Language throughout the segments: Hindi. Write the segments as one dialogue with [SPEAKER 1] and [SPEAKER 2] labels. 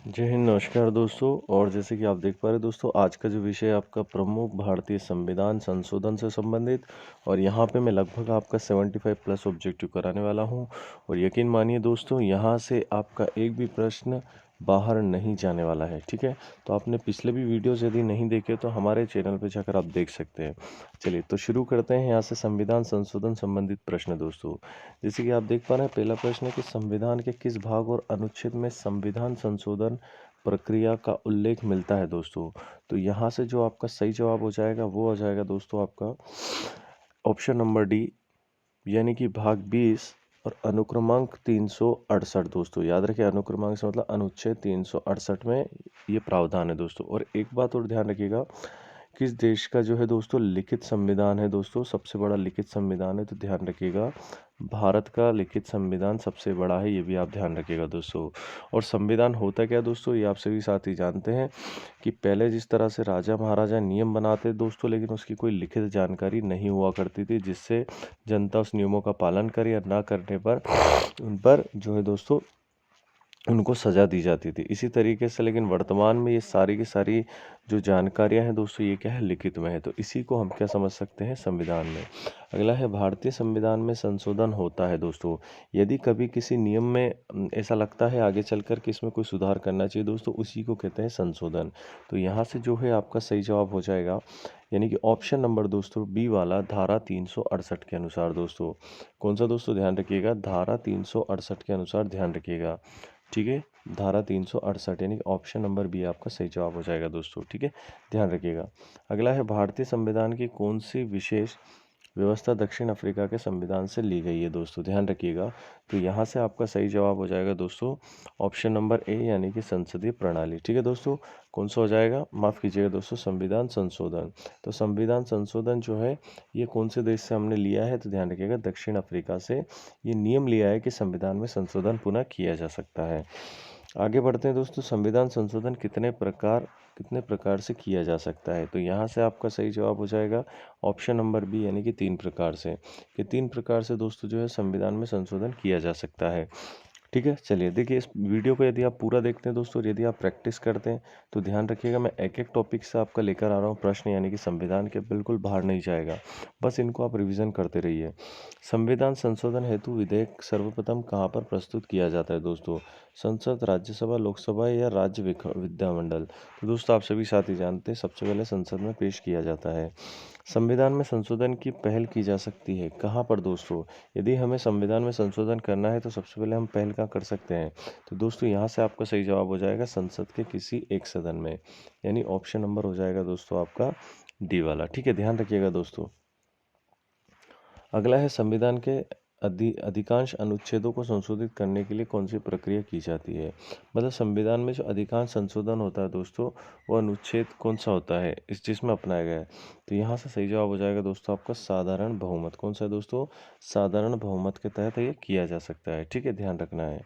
[SPEAKER 1] जय हिंद, नमस्कार दोस्तों। और जैसे कि आप देख पा रहे हैं दोस्तों, आज का जो विषय है आपका प्रमुख भारतीय संविधान संशोधन से संबंधित। और यहाँ पे मैं लगभग आपका 75 प्लस ऑब्जेक्टिव कराने वाला हूँ। और यकीन मानिए दोस्तों, यहाँ से आपका एक भी प्रश्न बाहर नहीं जाने वाला है, ठीक है। तो आपने पिछले भी वीडियोस यदि नहीं देखे तो हमारे चैनल पे जाकर आप देख सकते हैं। चलिए तो शुरू करते हैं यहाँ से संविधान संशोधन संबंधित प्रश्न दोस्तों। जैसे कि आप देख पा रहे हैं, पहला प्रश्न है कि संविधान के किस भाग और अनुच्छेद में संविधान संशोधन प्रक्रिया का उल्लेख मिलता है दोस्तों। तो यहाँ से जो आपका सही जवाब हो जाएगा वो हो जाएगा दोस्तों आपका ऑप्शन नंबर डी, यानी कि भाग 20 और अनुक्रमांक 368 दोस्तों। याद रखिए, अनुक्रमांक से मतलब अनुच्छेद 368 में ये प्रावधान है दोस्तों। और एक बात और ध्यान रखिएगा, किस देश का जो है दोस्तों लिखित संविधान है दोस्तों, सबसे बड़ा लिखित संविधान है, तो ध्यान रखिएगा भारत का लिखित संविधान सबसे बड़ा है, ये भी आप ध्यान रखिएगा दोस्तों। और संविधान होता क्या है दोस्तों, ये आप सभी साथी जानते हैं कि पहले जिस तरह से राजा महाराजा नियम बनाते दोस्तों, लेकिन उसकी कोई लिखित जानकारी नहीं हुआ करती थी, जिससे जनता उस नियमों का पालन करे या ना करने पर उन पर जो है दोस्तों उनको सज़ा दी जाती थी। इसी तरीके से लेकिन वर्तमान में ये सारी की सारी जो जानकारियां हैं दोस्तों, ये क्या है, लिखित में है। तो इसी को हम क्या समझ सकते हैं, संविधान में। अगला है भारतीय संविधान में संशोधन होता है दोस्तों यदि कभी किसी नियम में ऐसा लगता है आगे चलकर कि इसमें कोई सुधार करना चाहिए दोस्तों, उसी को कहते हैं संशोधन। तो यहाँ से जो है आपका सही जवाब हो जाएगा, यानी कि ऑप्शन नंबर दोस्तों बी वाला, धारा 368 के अनुसार दोस्तों। कौन सा दोस्तों, ध्यान रखिएगा, धारा 368 के अनुसार ध्यान रखिएगा, ठीक है। धारा 368 यानी कि ऑप्शन नंबर बी आपका सही जवाब हो जाएगा दोस्तों, ठीक है, ध्यान रखिएगा। अगला है भारतीय संविधान की कौन सी विशेष व्यवस्था दक्षिण अफ्रीका के संविधान से ली गई है दोस्तों, ध्यान रखिएगा। तो यहाँ से आपका सही जवाब हो जाएगा दोस्तों ऑप्शन नंबर ए, यानी कि संसदीय प्रणाली, ठीक है दोस्तों। कौन सा हो जाएगा, माफ़ कीजिएगा दोस्तों, संविधान संशोधन। तो संविधान संशोधन जो है ये कौन से देश से हमने लिया है, तो ध्यान रखिएगा दक्षिण अफ्रीका से ये नियम लिया है कि संविधान में संशोधन पुनः किया जा सकता है। आगे बढ़ते हैं दोस्तों, संविधान संशोधन कितने प्रकार से किया जा सकता है। तो यहाँ से आपका सही जवाब हो जाएगा ऑप्शन नंबर बी, यानी कि 3 प्रकार से, कि 3 प्रकार से दोस्तों जो है संविधान में संशोधन किया जा सकता है, ठीक है। चलिए देखिए, इस वीडियो को यदि आप पूरा देखते हैं दोस्तों और यदि आप प्रैक्टिस करते हैं तो ध्यान रखिएगा, मैं एक एक टॉपिक से आपका लेकर आ रहा हूँ प्रश्न, यानी कि संविधान के बिल्कुल बाहर नहीं जाएगा, बस इनको आप रिवीजन करते रहिए। संविधान संशोधन हेतु विधेयक सर्वप्रथम कहाँ पर प्रस्तुत किया जाता है दोस्तों, संसद, राज्यसभा, लोकसभा या राज्य विधानमंडल। तो दोस्तों आप सभी साथी जानते हैं सबसे पहले संसद में पेश किया जाता है। संविधान में संशोधन की पहल की जा सकती है कहाँ पर दोस्तों, यदि हमें संविधान में संशोधन करना है तो सबसे पहले हम पहल कहाँ कर सकते हैं। तो दोस्तों यहाँ से आपका सही जवाब हो जाएगा संसद के किसी एक सदन में, यानी ऑप्शन नंबर हो जाएगा दोस्तों आपका डी वाला, ठीक है, ध्यान रखिएगा दोस्तों। अगला है संविधान के अधिकांश अनुच्छेदों को संशोधित करने के लिए कौन सी प्रक्रिया की जाती है। मतलब संविधान में जो अधिकांश संशोधन होता है दोस्तों, वो अनुच्छेद कौन सा होता है इस जिसमें अपनाया गया है। तो यहाँ से सही जवाब हो जाएगा दोस्तों आपका साधारण बहुमत। कौन सा है दोस्तों, साधारण बहुमत के तहत ये किया जा सकता है, ठीक है, ध्यान रखना है।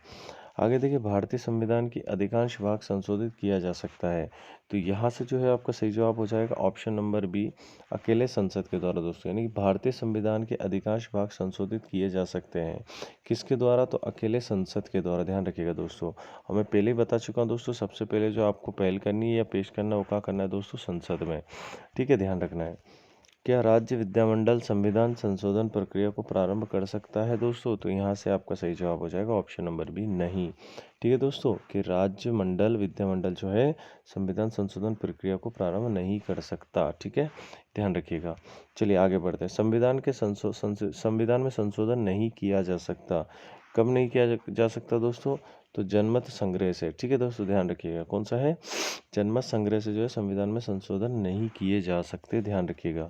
[SPEAKER 1] आगे देखिए, भारतीय संविधान की अधिकांश भाग संशोधित किया जा सकता है। तो यहाँ से जो है आपका सही जवाब हो जाएगा ऑप्शन नंबर बी, अकेले संसद के द्वारा दोस्तों। यानी कि भारतीय संविधान के अधिकांश भाग संशोधित किए जा सकते हैं, किसके द्वारा, तो अकेले संसद के द्वारा, ध्यान रखिएगा दोस्तों। और मैं पहले ही बता चुका हूँ दोस्तों, सबसे पहले जो आपको पहल करनी है या पेश करना है वो क्या करना है दोस्तों, संसद में, ठीक है, ध्यान रखना है। क्या राज्य विधानमंडल संविधान संशोधन प्रक्रिया को प्रारंभ कर सकता है दोस्तों। तो यहाँ से आपका सही जवाब हो जाएगा ऑप्शन नंबर बी, नहीं, ठीक है दोस्तों, कि राज्य मंडल विधानमंडल जो है संविधान संशोधन प्रक्रिया को प्रारंभ नहीं कर सकता, ठीक है, ध्यान रखिएगा। चलिए आगे बढ़ते हैं। संविधान में संशोधन नहीं किया जा सकता, कब नहीं किया जा सकता दोस्तों, तो जनमत संग्रह से, ठीक है दोस्तों, ध्यान रखिएगा। कौन सा है, जनमत संग्रह से जो है संविधान में संशोधन नहीं किए जा सकते, ध्यान रखिएगा।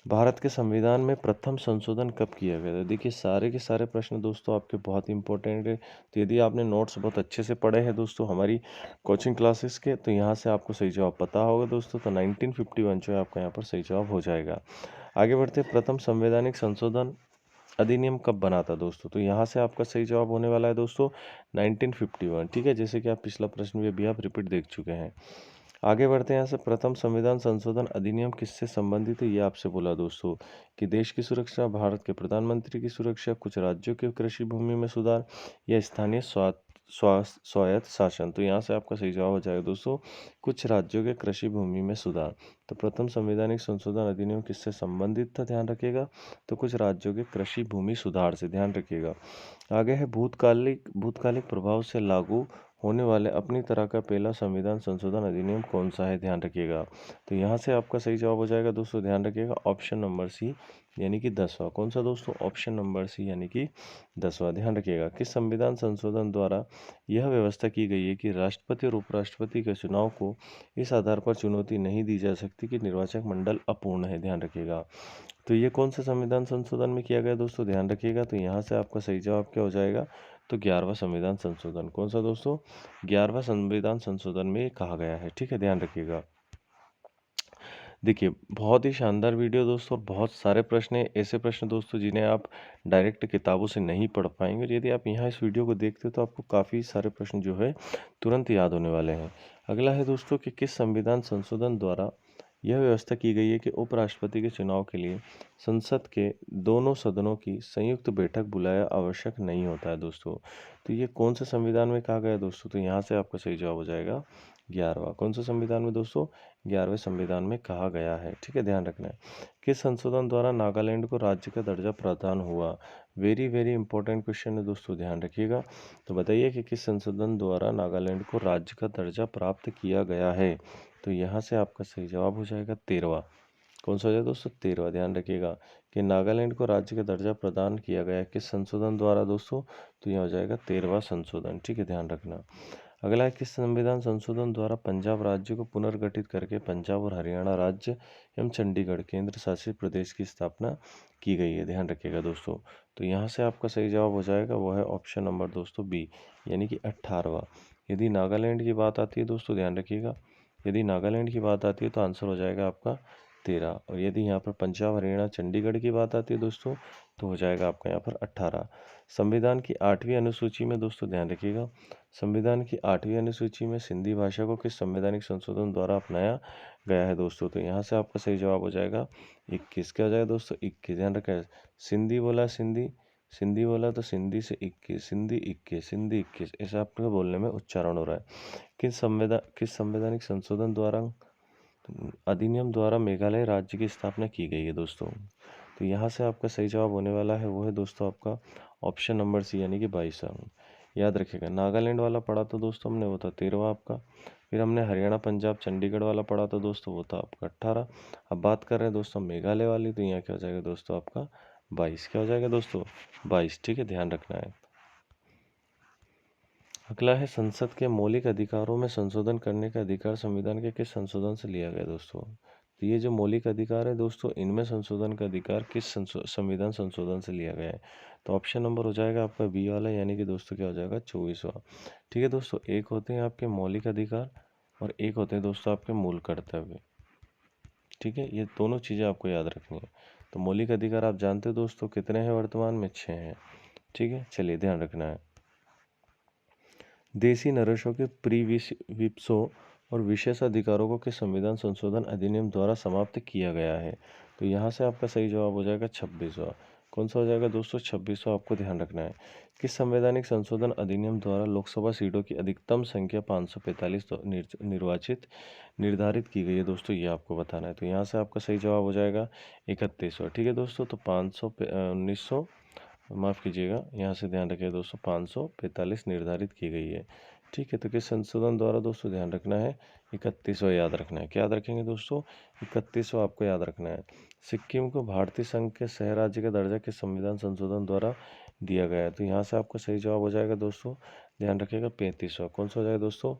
[SPEAKER 1] भारत के संविधान में प्रथम संशोधन कब किया गया था। देखिए सारे के सारे प्रश्न दोस्तों आपके बहुत इंपॉर्टेंट है। तो यदि आपने नोट्स बहुत अच्छे से पढ़े हैं दोस्तों हमारी कोचिंग क्लासेस के, तो यहाँ से आपको सही जवाब पता होगा दोस्तों। तो 1951 जो है आपका यहाँ पर सही जवाब हो जाएगा। आगे बढ़ते, प्रथम संवैधानिक संशोधन अधिनियम कब बना था दोस्तों। तो यहाँ से आपका सही जवाब होने वाला है दोस्तों 1951, ठीक है, जैसे कि आप पिछला प्रश्न भी अभी आप रिपीट देख चुके हैं। आगे बढ़ते हैं यहाँ से, प्रथम संविधान संशोधन अधिनियम किससे संबंधित है, ये आपसे बोला दोस्तों, कि देश की सुरक्षा, भारत के प्रधानमंत्री की सुरक्षा, कुछ राज्यों के कृषि भूमि में सुधार या स्थानीय स्वायत्त शासन। तो यहाँ से आपका सही जवाब हो जाएगा दोस्तों कुछ राज्यों के कृषि भूमि में सुधार। तो प्रथम संवैधानिक संशोधन अधिनियम किससे संबंधित था, ध्यान रखिएगा, तो कुछ राज्यों के कृषि भूमि सुधार से, ध्यान रखिएगा। आगे है भूतकालिक प्रभाव से लागू होने वाले अपनी तरह का पहला संविधान संशोधन अधिनियम कौन सा है, ध्यान रखिएगा। तो यहाँ से आपका सही जवाब हो जाएगा दोस्तों, ध्यान रखिएगा, ऑप्शन नंबर सी यानी कि 10वां। कौन सा दोस्तों, ऑप्शन नंबर सी यानी कि 10वां। ध्यान रखिएगा किस संविधान संशोधन द्वारा यह व्यवस्था की गई है कि राष्ट्रपति और उपराष्ट्रपति के चुनाव को इस आधार पर चुनौती नहीं दी जा सकती कि निर्वाचक मंडल अपूर्ण है, ध्यान रखिएगा। तो ये कौन से संविधान संशोधन में किया गया दोस्तों, ध्यान रखिएगा। तो यहाँ से आपका सही जवाब क्या हो जाएगा, तो 11वां संविधान संशोधन। कौन सा दोस्तों, 11वां संविधान संशोधन में ये कहा गया है, ठीक है, ध्यान रखिएगा। देखिए बहुत ही शानदार वीडियो दोस्तों, बहुत सारे प्रश्न हैं, ऐसे प्रश्न दोस्तों जिन्हें आप डायरेक्ट किताबों से नहीं पढ़ पाएंगे, और यदि आप यहाँ इस वीडियो को देखते हो तो आपको काफ़ी सारे प्रश्न जो है तुरंत याद होने वाले हैं। अगला है दोस्तों कि किस संविधान संशोधन द्वारा यह व्यवस्था की गई है कि उपराष्ट्रपति के चुनाव के लिए संसद के दोनों सदनों की संयुक्त बैठक बुलाया आवश्यक नहीं होता है दोस्तों। तो ये कौन से संविधान में कहा गया है दोस्तों, तो यहाँ से आपका सही जवाब हो जाएगा 11वां। कौन सा संविधान में दोस्तों, 11वें संविधान में कहा गया है, ठीक है, ध्यान रखना है। किस संशोधन द्वारा नागालैंड को राज्य का दर्जा प्रदान हुआ, वेरी वेरी इंपॉर्टेंट क्वेश्चन है दोस्तों, ध्यान रखिएगा। तो बताइए कि किस संशोधन द्वारा नागालैंड को राज्य का दर्जा प्राप्त किया गया है, तो यहाँ से आपका सही जवाब हो जाएगा 13वां। कौन सा हो जाएगा दोस्तों, 13वां। ध्यान रखिएगा कि नागालैंड को राज्य का दर्जा प्रदान किया गया है किस संशोधन द्वारा दोस्तों, तो यह हो जाएगा 13वां संशोधन, ठीक है, ध्यान रखना। अगला है किस संविधान संशोधन द्वारा पंजाब राज्य को पुनर्गठित करके पंजाब और हरियाणा राज्य एवं चंडीगढ़ केंद्र शासित प्रदेश की स्थापना की गई है, ध्यान रखिएगा दोस्तों। तो यहाँ से आपका सही जवाब हो जाएगा वो है ऑप्शन नंबर दोस्तों बी यानी कि 18वां। यदि नागालैंड की बात आती है दोस्तों, ध्यान रखिएगा, यदि नागालैंड की बात आती है तो आंसर हो जाएगा आपका 13, और यदि यहाँ पर पंजाब हरियाणा चंडीगढ़ की बात आती है दोस्तों तो हो जाएगा आपका यहाँ पर 18। संविधान की 8वीं अनुसूची में दोस्तों ध्यान रखिएगा, संविधान की 8वीं अनुसूची में सिंधी भाषा को किस संवैधानिक संशोधन द्वारा अपनाया गया है दोस्तों, तो यहाँ से आपका सही जवाब हो जाएगा 21। क्या हो जाएगा दोस्तों, 21। ध्यान रखें, सिंधी बोला सिंधी, सिंधी बोला तो सिंधी से 21, सिंधी 21, सिंधी 21, ऐसा आपके बोलने में उच्चारण हो रहा है। किस संवैधानिक संशोधन द्वारा अधिनियम द्वारा मेघालय राज्य की स्थापना की गई है दोस्तों, तो यहाँ से आपका सही जवाब होने वाला है वो है दोस्तों आपका ऑप्शन नंबर सी यानी कि 22वां। याद रखिएगा नागालैंड वाला पढ़ा तो दोस्तों हमने वो था 13वां आपका, फिर हमने हरियाणा पंजाब चंडीगढ़ वाला पढ़ा तो दोस्तों वो था आपका 18। अब बात कर रहे हैं दोस्तों मेघालय वाली, तो यहाँ क्या हो जाएगा दोस्तों आपका 22। क्या हो जाएगा दोस्तों 22, ठीक है, ध्यान रखना है। अगला है संसद के मौलिक अधिकारों में संशोधन करने का अधिकार संविधान के किस संशोधन से लिया गया दोस्तों, तो ये जो मौलिक अधिकार है दोस्तों इनमें संशोधन का अधिकार किस संविधान संशोधन से लिया गया है, तो ऑप्शन नंबर हो जाएगा आपका बी वाला यानी कि दोस्तों क्या हो जाएगा 24वां। ठीक है दोस्तों, एक होते हैं आपके मौलिक अधिकार और एक होते हैं दोस्तों आपके मूल कर्तव्य, ठीक है, ये दोनों चीज़ें आपको याद रखनी है। तो मौलिक अधिकार आप जानते हो दोस्तों कितने हैं, वर्तमान में 6 हैं, ठीक है, चलिए ध्यान रखना है। देसी नरेशों के प्रीविप्सो और विशेष अधिकारों को किस संविधान संशोधन अधिनियम द्वारा समाप्त किया गया है, तो यहाँ से आपका सही जवाब हो जाएगा 26वां। कौन सा हो जाएगा दोस्तों 26वां, आपको ध्यान रखना है। किस संवैधानिक संशोधन अधिनियम द्वारा लोकसभा सीटों की अधिकतम संख्या 545 तो निर्वाचित निर्धारित की गई है दोस्तों, ये आपको बताना है। तो यहाँ से आपका सही जवाब हो जाएगा 31वां, ठीक है दोस्तों। तो 1900 माफ़ कीजिएगा, यहाँ से ध्यान रखिए दोस्तों 545 निर्धारित की गई है, ठीक है। तो किस संशोधन द्वारा दोस्तों ध्यान रखना है 31वां याद रखना है। क्या याद रखेंगे दोस्तों 31वां आपको याद रखना है। सिक्किम को भारतीय संघ के सह राज्य का दर्जा किस संविधान संशोधन द्वारा दिया गया है, तो यहाँ से आपका सही जवाब हो जाएगा दोस्तों, ध्यान रखिएगा 35वां। कौन सा हो जाएगा दोस्तों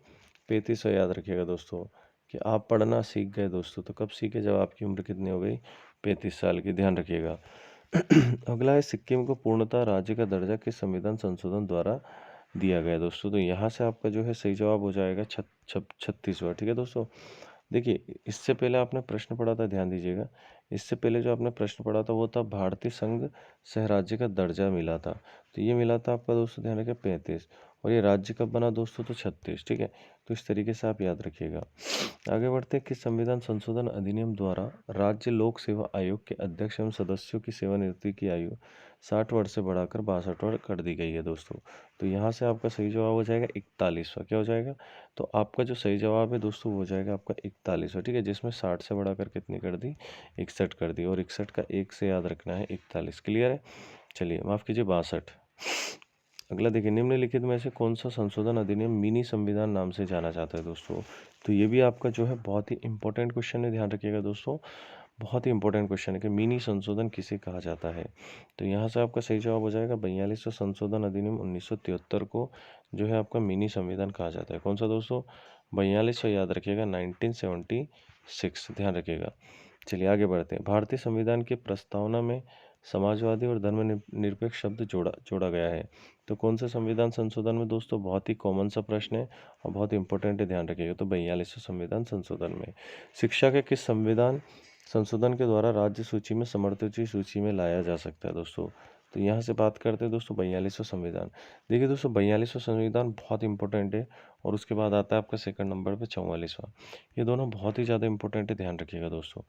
[SPEAKER 1] 35वां, याद रखिएगा दोस्तों कि आप पढ़ना सीख गए दोस्तों, तो कब सीखे, जब आपकी उम्र कितनी हो गई 35 साल की, ध्यान रखिएगा। अगला है सिक्किम को पूर्णतः राज्य का दर्जा किस संविधान संशोधन द्वारा दिया गया दोस्तों, तो यहाँ से आपका जो है सही जवाब हो जाएगा 36वां, ठीक है दोस्तों। देखिए इससे पहले आपने प्रश्न पढ़ा था, ध्यान दीजिएगा, इससे पहले जो आपने प्रश्न पढ़ा था वो था भारतीय संघ सह राज्य का दर्जा मिला था, तो ये मिला था आपका दोस्तों ध्यान रखिए 35, और ये राज्य कब बना दोस्तों, तो 36, ठीक है। तो इस तरीके से आप याद रखिएगा। आगे बढ़ते हैं कि संविधान संशोधन अधिनियम द्वारा राज्य लोक सेवा आयोग के अध्यक्ष एवं सदस्यों की सेवानिवृत्ति की आयु 60 वर्ष से बढ़ाकर 62 वर्ष कर दी गई है दोस्तों। तो यहाँ से आपका सही जवाब हो जाएगा 41वां। क्या हो जाएगा, तो आपका जो सही जवाब है दोस्तों वो हो जाएगा आपका 41वां, ठीक है, जिसमें 60 से बढ़ाकर कितनी कर दी, 61 कर दी, और 61 का 1 से याद रखना है 41। क्लियर है। चलिए माफ़ कीजिए 62। अगला देखिए, निम्नलिखित में से कौन सा संशोधन अधिनियम मिनी संविधान नाम से जाना जाता है दोस्तों। तो ये भी आपका जो है बहुत ही इंपॉर्टेंट क्वेश्चन है, ध्यान रखिएगा दोस्तों, बहुत ही इंपॉर्टेंट क्वेश्चन है कि मिनी संशोधन किसे कहा जाता है। तो यहाँ से आपका सही जवाब हो जाएगा 42वां संशोधन अधिनियम 1973 को जो है आपका मिनी संविधान कहा जाता है। कौन सा दोस्तों, 42वां याद रखिएगा, 1976, ध्यान रखिएगा। चलिए आगे बढ़ते हैं। भारतीय संविधान की प्रस्तावना में समाजवादी और धर्मनिरपेक्ष शब्द जोड़ा गया है। तो कौन से संविधान संशोधन में दोस्तों, बहुत ही कॉमन सा प्रश्न है और बहुत इंपॉर्टेंट है, ध्यान रखिएगा। तो 42वें संविधान संशोधन में। शिक्षा के किस संविधान संशोधन के द्वारा राज्य सूची में समवर्ती सूची में लाया जा सकता है दोस्तों। तो यहाँ से बात करते हैं दोस्तों 42वां संविधान। देखिए दोस्तों 42वां संविधान बहुत इंपॉर्टेंट है, और उसके बाद आता है आपका सेकंड नंबर पे 44वां। ये दोनों बहुत ही ज़्यादा इंपॉर्टेंट है, ध्यान रखिएगा दोस्तों।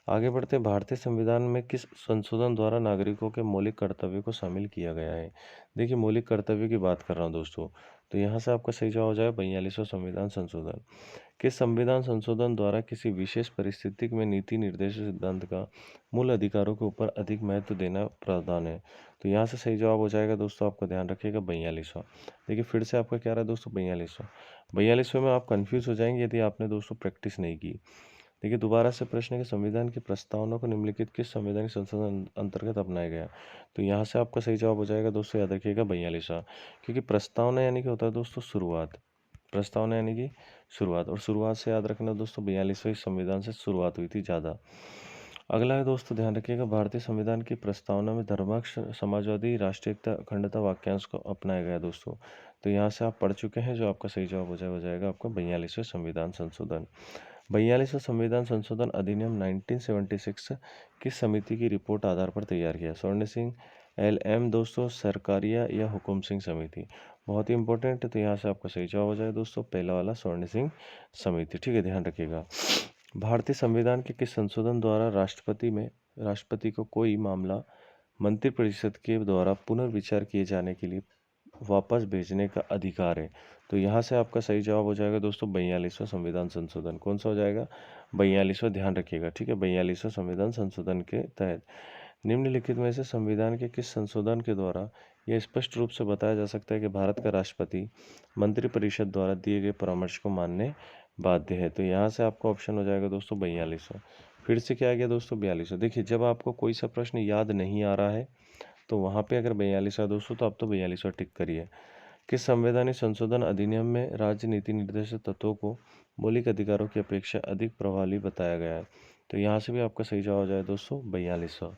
[SPEAKER 1] आगे बढ़ते हैं। भारतीय संविधान में किस संशोधन द्वारा नागरिकों के मौलिक कर्तव्यों को शामिल किया गया है। देखिए मौलिक कर्तव्य की बात कर रहा हूँ दोस्तों, तो यहाँ से आपका सही जवाब हो जाएगा 42वां संविधान संशोधन। किस संविधान संशोधन द्वारा किसी विशेष परिस्थिति में नीति निर्देश सिद्धांत का मूल अधिकारों के ऊपर अधिक महत्व देना प्रावधान है। तो यहाँ से सही जवाब हो जाएगा दोस्तों, आपका ध्यान रखिएगा 42वां। देखिए फिर से आपका क्या रहा है दोस्तों, 42वां। 42वें में आप कंफ्यूज हो जाएंगे यदि आपने दोस्तों प्रैक्टिस नहीं की। देखिए दोबारा से प्रश्न है कि संविधान की प्रस्तावना को निम्नलिखित किस संवैधानिक संशोधन अंतर्गत अपनाया गया। तो यहाँ से आपका सही जवाब हो जाएगा दोस्तों, याद रखिएगा 42वां। क्योंकि प्रस्तावना यानी कि होता है दोस्तों शुरुआत, प्रस्तावना यानी कि शुरुआत, और शुरुआत से याद रखना दोस्तों 42वें संविधान से शुरुआत हुई थी ज़्यादा। अगला है दोस्तों, ध्यान रखिएगा, भारतीय संविधान की प्रस्तावना में धर्मनिरपेक्ष समाजवादी राष्ट्रीयता अखंडता वाक्यांश को अपनाया गया दोस्तों। तो यहाँ से आप पढ़ चुके हैं, जो आपका सही जवाब हो जाएगा आपका 42वें संविधान संशोधन। 42वां संविधान संशोधन अधिनियम 1976 किस समिति की रिपोर्ट आधार पर तैयार किया। स्वर्ण सिंह, LM दोस्तों, सरकारिया या हुकुम सिंह समिति। बहुत ही इंपॉर्टेंट है, तो यहाँ से आपका सही जवाब हो जाएगा दोस्तों पहला वाला, स्वर्ण सिंह समिति, ठीक है, ध्यान रखिएगा। भारतीय संविधान के किस संशोधन द्वारा राष्ट्रपति को कोई मामला मंत्रिपरिषद के द्वारा पुनर्विचार किए जाने के लिए वापस भेजने का अधिकार है। तो यहाँ से आपका सही जवाब हो जाएगा दोस्तों 42वां संविधान संशोधन। कौन सा हो जाएगा, 42वां, ध्यान रखिएगा, ठीक है। 42वां संविधान संशोधन के तहत निम्नलिखित में से संविधान के किस संशोधन के द्वारा यह स्पष्ट रूप से बताया जा सकता है कि भारत का राष्ट्रपति मंत्रिपरिषद द्वारा दिए गए परामर्श को मानने बाध्य है। तो यहाँ से आपका ऑप्शन हो जाएगा दोस्तों 42वां। फिर से क्या आ गया दोस्तों, 42वां। देखिए जब आपको कोई सा प्रश्न याद नहीं आ रहा है तो वहाँ पे अगर 42वां दोस्तों, तो आप तो 42वां टिक करिए। किस संवैधानिक संशोधन अधिनियम में राज्य नीति निर्देशक तत्वों को मौलिक अधिकारों की अपेक्षा अधिक प्रभावी बताया गया है। तो यहाँ से भी आपका सही जवाब हो जाए दोस्तों 42वां।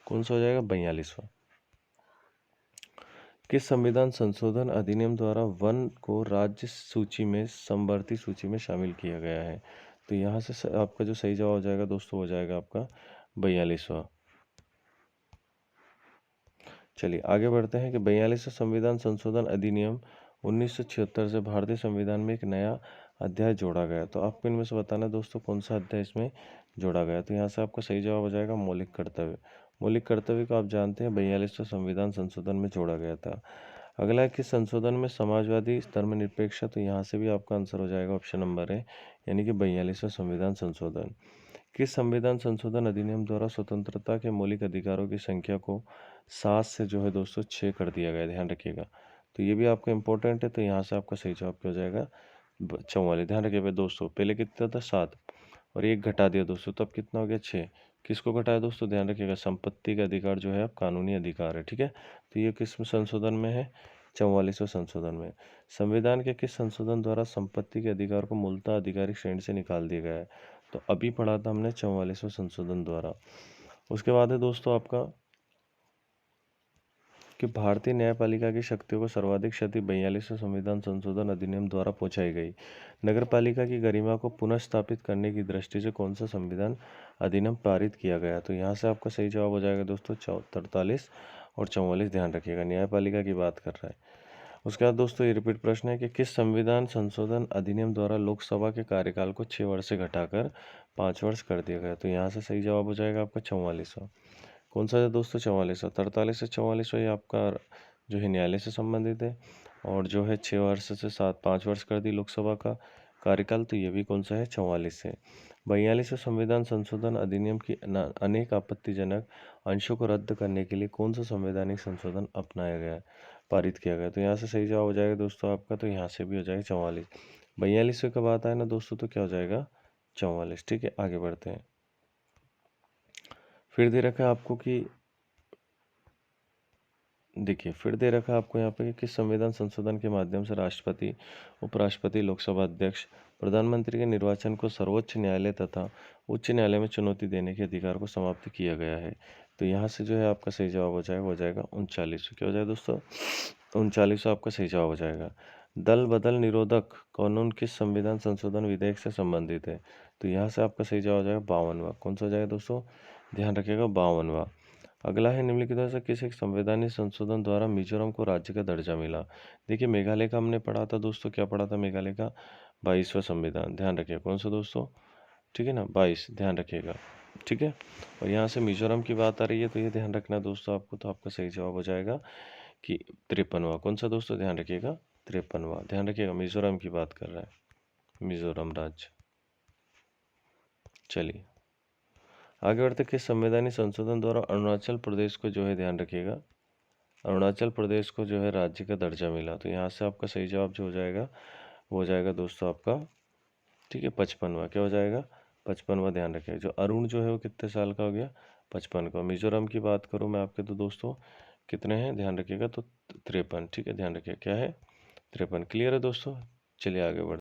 [SPEAKER 1] कौन सा हो जाएगा, 42वां। किस संविधान संशोधन अधिनियम द्वारा वन को राज्य सूची में समवर्ती सूची में शामिल किया गया है। तो यहाँ से आपका जो सही जवाब हो जाएगा दोस्तों, हो जाएगा आपका 42वां। चलिए आगे बढ़ते हैं कि 42वां संविधान संशोधन अधिनियम 1976 से भारतीय संविधान में एक नया अध्याय जोड़ा गया। तो आपको इनमें से बताना दोस्तों कौन सा अध्याय इसमें जोड़ा गया। तो यहाँ से आपका सही जवाब हो जाएगा मौलिक कर्तव्य। मौलिक कर्तव्य को आप जानते हैं 42वां संविधान संशोधन में जोड़ा गया था। अगला है कि संशोधन में समाजवादी धर्मनिरपेक्ष। तो यहाँ से भी आपका आंसर हो जाएगा ऑप्शन नंबर है, यानी कि 42वां संविधान संशोधन। किस संविधान संशोधन अधिनियम द्वारा स्वतंत्रता के मौलिक अधिकारों की संख्या को 7 से जो है दोस्तों 6 कर दिया गया, ध्यान रखिएगा। तो ये भी आपका इंपॉर्टेंट है, तो यहाँ से आपका सही जवाब क्या हो जाएगा, 44। ध्यान रखिएगा दोस्तों, पहले कितना था 7 और 1 घटा दिया दोस्तों, तो अब कितना हो गया 6। किसको घटाया दोस्तों, ध्यान रखिएगा, संपत्ति का अधिकार जो है अब कानूनी अधिकार है, ठीक है। तो ये किस संशोधन में है, 44वें संशोधन में। संविधान के किस संशोधन द्वारा संपत्ति के अधिकार को मूलतः आधिकारिक श्रेणी से निकाल दिया गया है। तो अभी पढ़ा था हमने 44वें संशोधन द्वारा। उसके बाद है दोस्तों आपका कि भारतीय न्यायपालिका की शक्तियों को सर्वाधिक क्षति 42वें संविधान संशोधन अधिनियम द्वारा पहुंचाई गई। नगरपालिका की गरिमा को पुनः स्थापित करने की दृष्टि से कौन सा संविधान अधिनियम पारित किया गया। तो यहाँ से आपका सही जवाब हो जाएगा दोस्तों 43 और 44, ध्यान रखिएगा, न्यायपालिका की बात कर रहा है। उसके बाद दोस्तों ये रिपीट प्रश्न है कि किस संविधान संशोधन अधिनियम द्वारा लोकसभा के कार्यकाल को 6 वर्ष से घटाकर 5 वर्ष कर दिया गया। तो यहाँ से सही जवाब हो जाएगा आपका 44वां। कौन सा है दोस्तों 44वां? 43 से 44वां ये आपका जो है न्यायालय से संबंधित है। और जो है 6 वर्ष से 5 वर्ष कर दी लोकसभा का कार्यकाल, तो ये भी कौन सा है? 44 से। 42 संविधान संशोधन अधिनियम की अनेक आपत्तिजनक अंशों को रद्द करने के लिए कौन सा संवैधानिक संशोधन अपनाया गया, पारित किया गया? तो यहाँ से सही जवाब हो जाएगा दोस्तों आपका, तो यहाँ से भी हो जाएगा 44। 42 का बात आए ना दोस्तों तो क्या हो जाएगा? 44। ठीक है, आगे बढ़ते हैं। फिर दे रखा है आपको कि देखिए, फिर दे रखा है आपको यहाँ पे कि किस संविधान संशोधन के माध्यम से राष्ट्रपति, उपराष्ट्रपति, लोकसभा अध्यक्ष, प्रधानमंत्री के निर्वाचन को सर्वोच्च न्यायालय तथा उच्च न्यायालय में चुनौती देने के अधिकार को समाप्त किया गया है। तो यहाँ से जो है आपका सही जवाब हो जाएगा 39। क्या हो जाएगा दोस्तों? 39 आपका सही जवाब हो जाएगा। दल बदल निरोधक कानून किस संविधान संशोधन विधेयक से संबंधित है? तो यहाँ से आपका सही जवाब हो जाएगा 52वां। कौन सा हो जाएगा दोस्तों? ध्यान रखिएगा 52वां। अगला है निम्नलिखित में से किस एक संवैधानिक संशोधन द्वारा मिजोरम को राज्य का दर्जा मिला? देखिए, मेघालय का हमने पढ़ा था दोस्तों, क्या पढ़ा था? मेघालय का 22वां संविधान। ध्यान रखिएगा कौन सा दोस्तों? ठीक है ना, 22 ध्यान रखिएगा। ठीक है, और यहाँ से मिजोरम की बात आ रही है तो ये ध्यान रखना दोस्तों आपको, तो आपका सही जवाब हो जाएगा कि 53वां। कौन सा दोस्तों? ध्यान रखिएगा 53वां। ध्यान रखिएगा मिजोरम की बात कर रहा है, मिजोरम राज्य। चलिए आगे बढ़ते। किस संवैधानिक संशोधन द्वारा अरुणाचल प्रदेश को जो है, ध्यान रखिएगा, अरुणाचल प्रदेश को जो है राज्य का दर्जा मिला? तो यहाँ से आपका सही जवाब जो हो जाएगा वो हो जाएगा दोस्तों आपका, ठीक है, 55वां। क्या हो जाएगा? 55वां। ध्यान रखिएगा। जो अरुण जो है वो कितने साल का हो गया? 55 का। मिजोरम की बात करूँ मैं आपके तो दोस्तों कितने हैं? ध्यान रखिएगा, तो 53। ठीक है, ध्यान रखिएगा क्या है? 53। क्लियर है दोस्तों? चलिए आगे बढ़ते